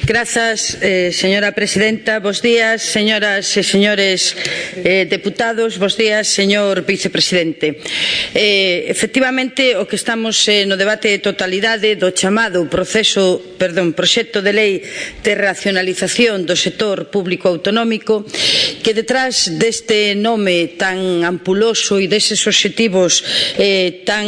Grazas, señora presidenta. Bos días, señoras e señores deputados. Bos días, señor vicepresidente. Efectivamente, o que estamos no debate de totalidade do chamado proxecto de lei de racionalización do sector público autonómico, que detrás deste nome tan ampuloso e deses obxectivos tan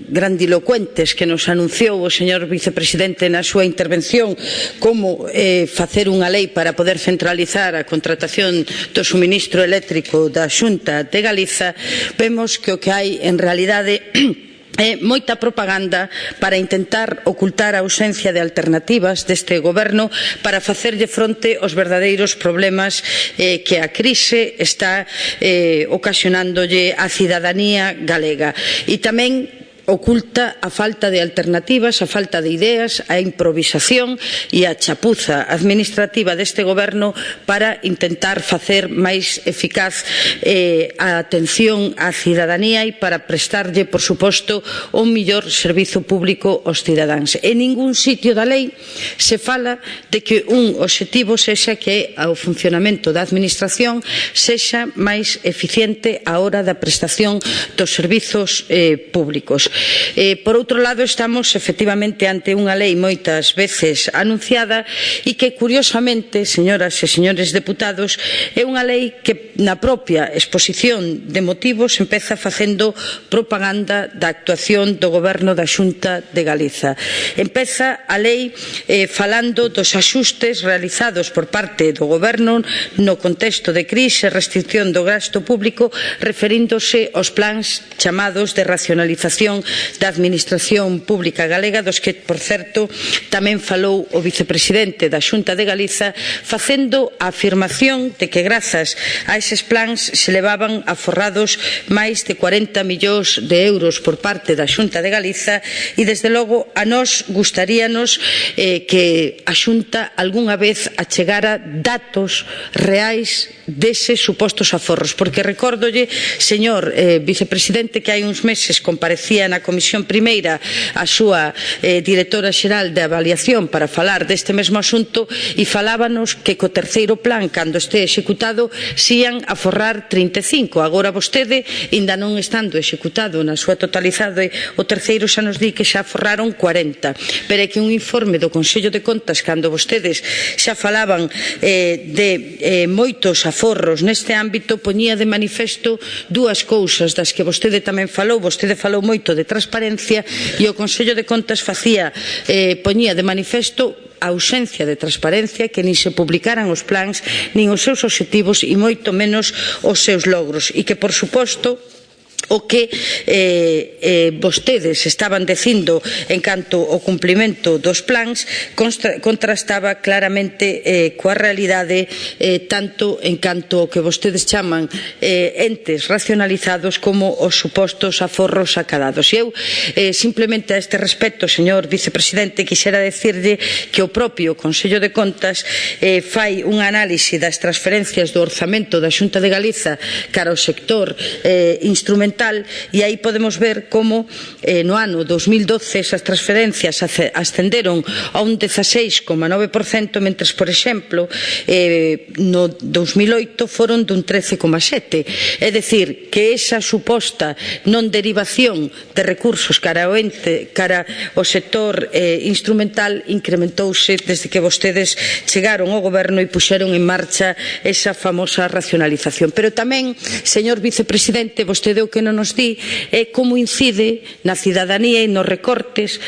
grandilocuentes que nos anunciou o señor vicepresidente na súa intervención, como facer unha lei para poder centralizar a contratación do suministro eléctrico da Xunta de Galiza, vemos que o que hai en realidade é moita propaganda para intentar ocultar a ausencia de alternativas deste goberno para facerlle fronte aos verdadeiros problemas que a crise está ocasionándolle á cidadanía galega. E tamén oculta a falta de alternativas, a falta de ideas, a improvisación e a chapuza administrativa deste goberno para intentar facer máis eficaz a atención á cidadanía e para prestarlle, por suposto, un mellor servizo público aos cidadáns. En ningún sitio da lei se fala de que un obxectivo sexa que o funcionamento da administración sexa máis eficiente á hora da prestación dos servizos públicos. Por outro lado, estamos efectivamente ante unha lei moitas veces anunciada e que, curiosamente, señoras e señores deputados, é unha lei que na propia exposición de motivos empeza facendo propaganda da actuación do goberno da Xunta de Galiza. Empeza a lei falando dos axustes realizados por parte do goberno no contexto de crise e restricción do gasto público, referíndose aos plans chamados de racionalización da Administración Pública Galega, dos que, por certo, tamén falou o vicepresidente da Xunta de Galiza, facendo a afirmación de que, grazas a eses plans, se levaban aforrados máis de 40 millóns de euros por parte da Xunta de Galiza e, desde logo, a nós gustaríanos que a Xunta algunha vez achegara datos reais deses supostos aforros, porque recórdolle, señor vicepresidente, que hai uns meses comparecía na Comisión Primeira a súa directora xeral de avaliación para falar deste mesmo asunto e falábanos que co terceiro plan, cando este executado, se ian aforrar 35. Agora vostede, ainda non estando executado na súa totalidade, o terceiro xa nos di que xa aforraron 40. Pero é que un informe do Consello de Contas, cando vostedes xa falaban de moitos aforros neste ámbito, poñía de manifesto dúas cousas das que vostede tamén falou. Vostede falou moito de transparencia e o Consello de Contas poñía de manifesto a ausencia de transparencia, que nin se publicaran os plans, nin os seus obxectivos e moito menos os seus logros, e que, por suposto, o que vostedes estaban dicindo en canto ao cumprimento dos plans contrastaba claramente coa realidade, tanto en canto ao que vostedes chaman entes racionalizados como os supostos aforros acadados. E eu, simplemente a este respecto, señor vicepresidente, quixera decirlle que o propio Consello de Contas fai unha análise das transferencias do orzamento da Xunta de Galiza cara ao sector instrumental, e aí podemos ver como no ano 2012 esas transferencias ascenderon a un 16,9%, mentres, por exemplo, no 2008 foron dun 13,7%. É dicir, que esa suposta non derivación de recursos cara ao sector instrumental incrementouse desde que vostedes chegaron ao goberno e puxeron en marcha esa famosa racionalización. Pero tamén, señor vicepresidente, vostede o que non nos di é como incide na cidadanía e nos recortes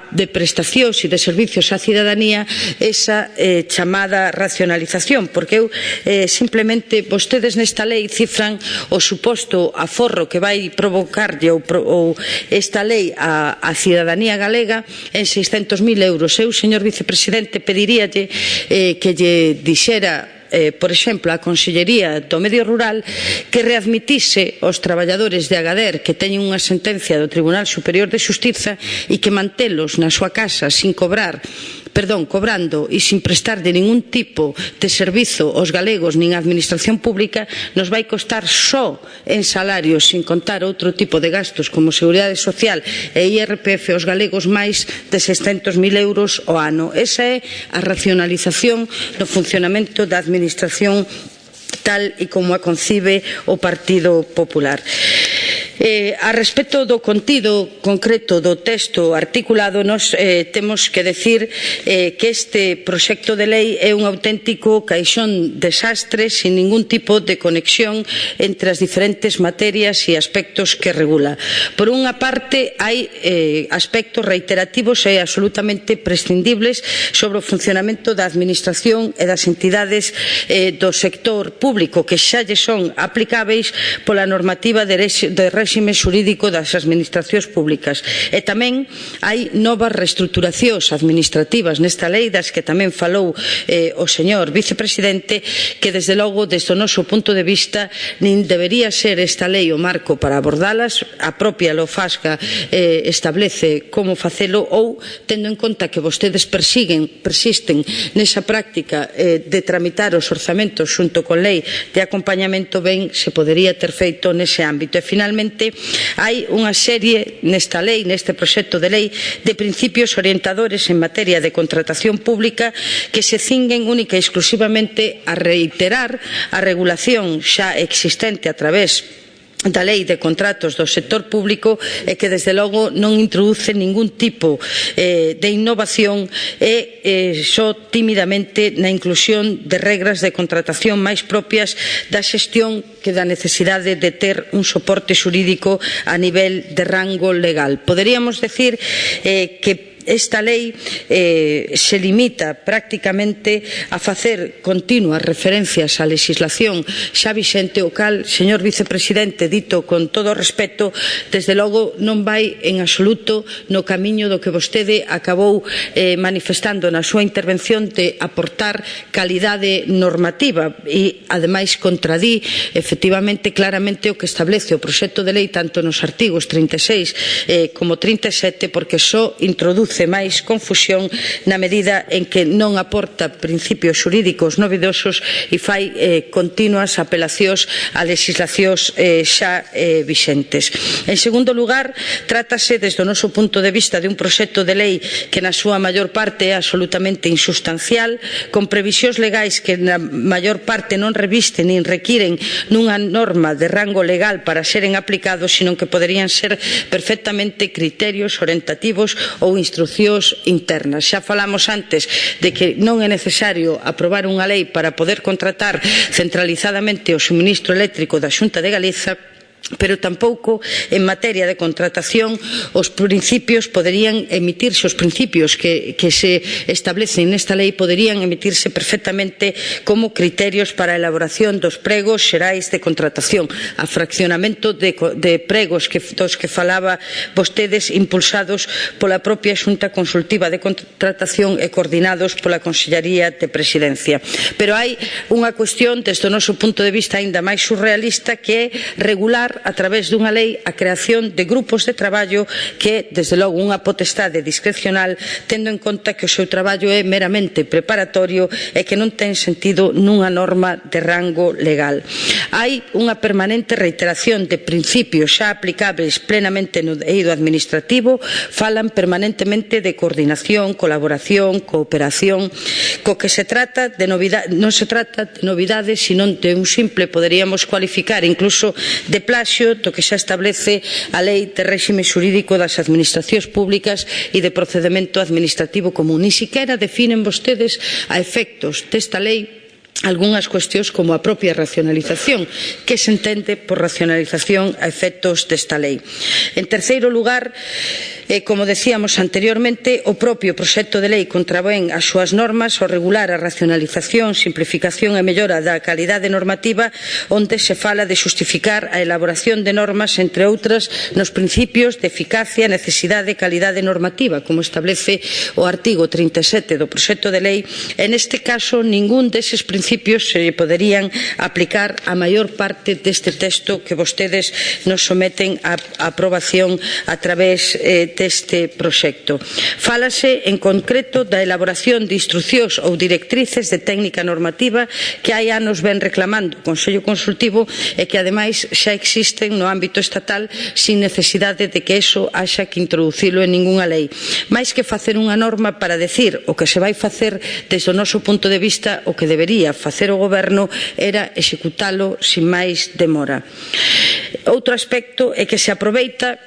de prestacións e de servicios á cidadanía esa chamada racionalización, porque eu simplemente vostedes nesta lei cifran o suposto aforro que vai provocarlle ou esta lei á cidadanía galega en 600.000 euros. Eu, señor vicepresidente, pediríalle que lle dixera, por exemplo, a Consellería do Medio Rural, que readmitise os traballadores de Agader que teñen unha sentencia do Tribunal Superior de Xustiza e que mantelos na súa casa sin cobrar cobrando e sin prestar de ningún tipo de servizo aos galegos nin á administración pública, nos vai costar só en salarios, sin contar outro tipo de gastos como Seguridade Social e IRPF aos galegos, máis de 600.000 euros ao ano. Esa é a racionalización no funcionamento da administración tal e como a concibe o Partido Popular. A respecto do contido concreto do texto articulado, nos temos que decir que este proxecto de lei é un auténtico caixón desastre sin ningún tipo de conexión entre as diferentes materias e aspectos que regula. Por unha parte, hai aspectos reiterativos e absolutamente prescindibles sobre o funcionamento da administración e das entidades do sector público que xa lle son aplicáveis pola normativa de réxime xurídico das administracións públicas. E tamén hai novas reestruturacións administrativas nesta lei, das que tamén falou o señor vicepresidente, que desde logo, desde o noso punto de vista, nin debería ser esta lei o marco para abordalas. A propia LOFASGA establece como facelo, ou tendo en conta que vostedes persisten nesa práctica de tramitar os orzamentos xunto con lei de acompañamento, ben se podería ter feito nese ámbito. E finalmente, hai unha serie nesta lei, neste proxecto de lei, de principios orientadores en materia de contratación pública que se cinguen única e exclusivamente a reiterar a regulación xa existente a través da Lei de Contratos do Sector Público e que, desde logo, non introduce ningún tipo de innovación e só tímidamente na inclusión de regras de contratación máis propias da xestión que da necesidade de ter un soporte xurídico a nivel de rango legal. Poderíamos decir que esta lei se limita prácticamente a facer continuas referencias á legislación xa vixente, o cal, señor vicepresidente, dito con todo o respeto, desde logo non vai en absoluto no camiño do que vostede acabou manifestando na súa intervención, de aportar calidade normativa e, ademais, contradí efectivamente claramente o que establece o proxecto de lei tanto nos artigos 36 como 37, porque só introduce máis confusión na medida en que non aporta principios xurídicos novedosos e fai continuas apelacións a legislacións xa vixentes. En segundo lugar, trátase desde o noso punto de vista de un proxecto de lei que na súa maior parte é absolutamente insustancial, con previsións legais que na maior parte non revisten nin requiren nunha norma de rango legal para seren aplicados, sino que poderían ser perfectamente criterios orientativos ou instruccións internas. Xa falamos antes de que non é necesario aprobar unha lei para poder contratar centralizadamente o suministro eléctrico da Xunta de Galiza, pero tampouco en materia de contratación os principios poderían emitirse, os principios que se establecen nesta lei poderían emitirse perfectamente como criterios para a elaboración dos pregos xerais de contratación, a fraccionamento de pregos dos que falaba vostedes, impulsados pola propia Xunta Consultiva de Contratación e coordinados pola Consellaría de Presidencia. Pero hai unha cuestión desde o noso punto de vista aínda máis surrealista, que é regular a través dunha lei a creación de grupos de traballo, que desde logo unha potestade discrecional, tendo en conta que o seu traballo é meramente preparatorio e que non ten sentido nunha norma de rango legal. Hai unha permanente reiteración de principios xa aplicables plenamente no eido administrativo, falan permanentemente de coordinación, colaboración, cooperación, co que se trata de non se trata de novidades, sino de un simple, poderíamos cualificar incluso de plagio do que xa establece a Lei de Réxime Xurídico das Administracións Públicas e de Procedemento Administrativo Común. Ni siquiera definen vostedes a efectos desta lei algunhas cuestións como a propia racionalización, que se entende por racionalización a efectos desta lei. En terceiro lugar, como decíamos anteriormente, o propio proxecto de lei contravén as súas normas ao regular a racionalización, simplificación e mellora da calidade normativa, onde se fala de xustificar a elaboración de normas, entre outras, nos principios de eficacia, necesidade e calidade normativa, como establece o artigo 37 do proxecto de lei. En este caso, ningún deses principios se poderían aplicar á maior parte deste texto que vostedes nos someten a aprobación a través deste proxecto. Fálase, en concreto, da elaboración de instrucións ou directrices de técnica normativa que hai anos ven reclamando o Consello Consultivo e que, ademais, xa existen no ámbito estatal sin necesidade de que eso haxa que introducilo en ningunha lei. Máis que facer unha norma para decir o que se vai facer, desde o noso punto de vista, o que debería facer o Goberno era executalo sin máis demora. Outro aspecto é que se aproveita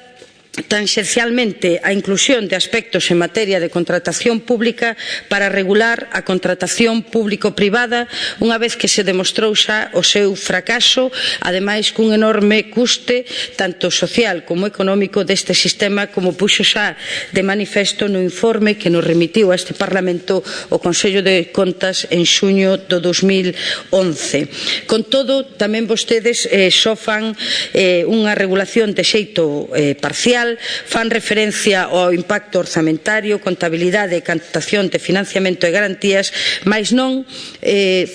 tanxencialmente a inclusión de aspectos en materia de contratación pública para regular a contratación público-privada, unha vez que se demostrou xa o seu fracaso, ademais cun enorme custe tanto social como económico deste sistema, como puxo xa de manifesto no informe que nos remitiu a este Parlamento o Consello de Contas en xuño do 2011. Con todo, tamén vostedes só fan unha regulación de xeito parcial, fan referencia ao impacto orzamentario, contabilidade e captación de financiamento e garantías, mais non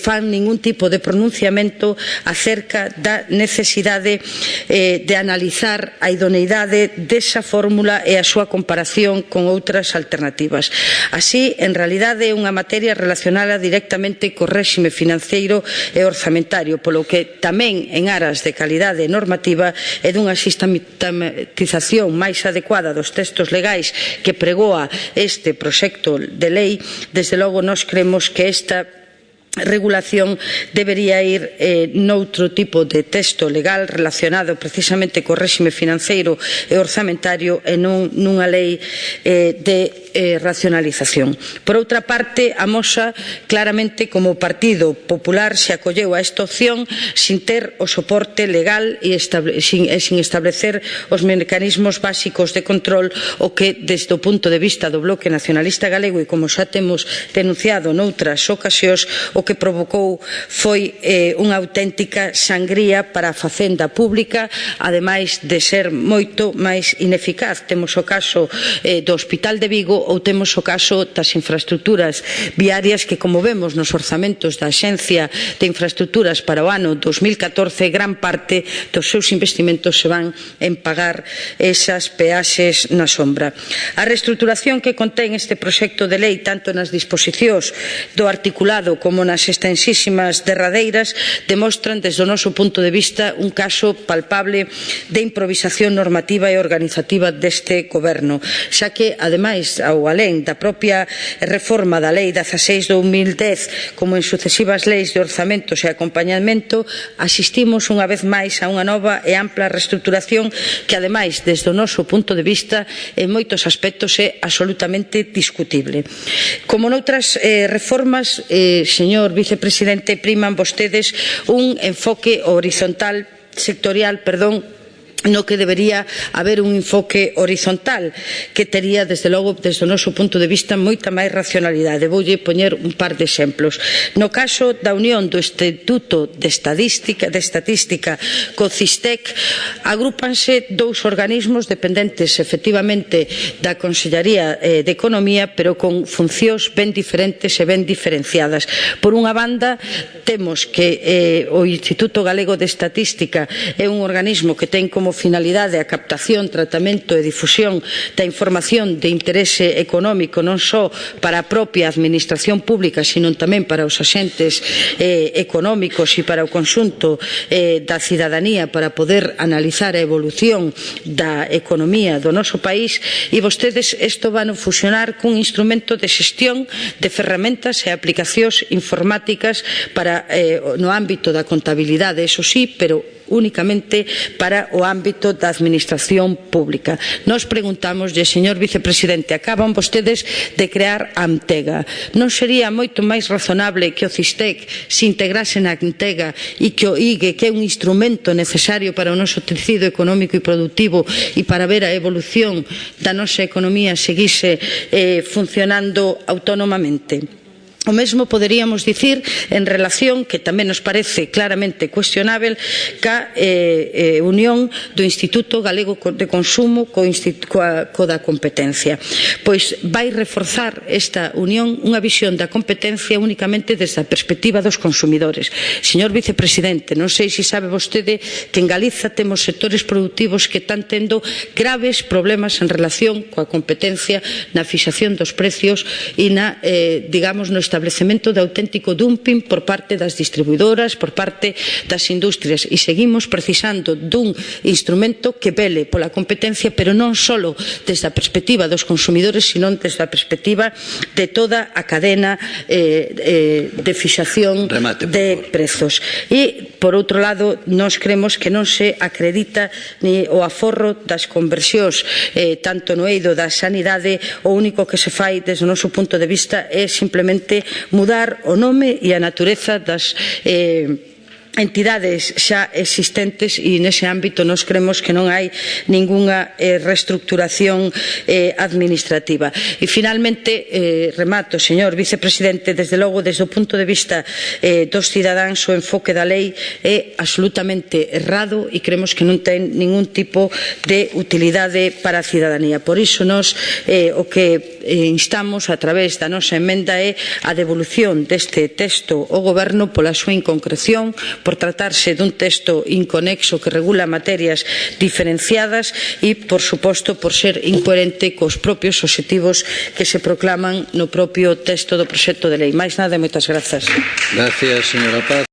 fan ningún tipo de pronunciamento acerca da necesidade de analizar a idoneidade desa fórmula e a súa comparación con outras alternativas. Así, en realidade, é unha materia relacionada directamente co réxime financeiro e orzamentario, polo que tamén en aras de calidade normativa e dunha sistematización máis adecuada dos textos legais que pregoa este proxecto de lei, desde logo nós cremos que esta regulación debería ir noutro tipo de texto legal relacionado precisamente co réxime financeiro e orzamentario e non nunha lei de racionalización. Por outra parte, amosa claramente como o Partido Popular se acolleu a esta opción sin ter o soporte legal e sin establecer os mecanismos básicos de control, o que desde o punto de vista do Bloque Nacionalista Galego e como xa temos denunciado noutras ocasións, o que provocou foi unha auténtica sangría para a facenda pública, ademais de ser moito máis ineficaz. Temos o caso do Hospital de Vigo ou temos o caso das infraestructuras viarias que, como vemos nos orzamentos da Axencia de Infraestructuras para o ano 2014, gran parte dos seus investimentos se van en pagar esas peaxes na sombra. A reestruturación que contén este proxecto de lei, tanto nas disposicións do articulado como nas extensísimas derradeiras, demostran desde o noso punto de vista un caso palpable de improvisación normativa e organizativa deste Goberno, xa que, ademais, ao alén da propia reforma da Lei 16/2010, como en sucesivas leis de orzamentos e acompañamento, asistimos unha vez máis a unha nova e ampla reestruturación que, ademais, desde o noso punto de vista, en moitos aspectos é absolutamente discutible. Como noutras reformas, señor vicepresidente, priman vostedes un enfoque horizontal, sectorial, no que debería haber un enfoque horizontal que tería, desde logo, desde o noso punto de vista, moita máis racionalidade. Voulle poñer un par de exemplos. No caso da unión do Instituto de Estatística co CISTEC, agrúpanse dous organismos dependentes, efectivamente, da Consellería de Economía, pero con funcións ben diferentes e ben diferenciadas. Por unha banda, temos que o Instituto Galego de Estatística é un organismo que ten como finalidade a captación, tratamento e difusión da información de interese económico non só para a propia administración pública, sino tamén para os axentes económicos e para o conxunto da cidadanía, para poder analizar a evolución da economía do noso país, e vostedes isto van a fusionar cun instrumento de xestión de ferramentas e aplicacións informáticas para no ámbito da contabilidade, eso sí, pero únicamente para o ámbito da administración pública. Nos preguntámoslle, señor vicepresidente, acaban vostedes de crear a Antega. Non sería moito máis razonable que o CISTEC se integrase na Antega e que o IGE, que é un instrumento necesario para o noso tecido económico e productivo e para ver a evolución da nosa economía, seguise funcionando autónomamente? O mesmo poderíamos dicir en relación, que tamén nos parece claramente cuestionável, ca unión do Instituto Galego de Consumo co da competencia. Pois vai reforzar esta unión unha visión da competencia únicamente desde a perspectiva dos consumidores. Señor vicepresidente, non sei se sabe vostede que en Galiza temos sectores productivos que están tendo graves problemas en relación coa competencia na fixación dos precios e na, digamos, no establecemento de auténtico dumping por parte das distribuidoras, por parte das industrias, e seguimos precisando dun instrumento que vele pola competencia, pero non só desde a perspectiva dos consumidores, sino desde a perspectiva de toda a cadena de fixación de prezos. E, por outro lado, nós cremos que non se acredita ni o aforro das conversións, tanto no eido da sanidade. O único que se fai desde o noso punto de vista é simplemente mudar o nome e a natureza das entidades xa existentes, e nese ámbito nos creemos que non hai ningunha reestructuración administrativa. E finalmente, remato, señor vicepresidente, desde logo, desde o punto de vista dos cidadáns, o enfoque da lei é absolutamente errado e creemos que non ten ningún tipo de utilidade para a cidadanía. Por iso nos o que instamos a través da nosa emenda é a devolución deste texto ao Goberno pola súa inconcreción, por tratarse dun texto inconexo que regula materias diferenciadas e, por suposto, por ser incoherente cos propios obxectivos que se proclaman no propio texto do proxecto de lei. Máis nada e moitas grazas. Gracias, señora Paz.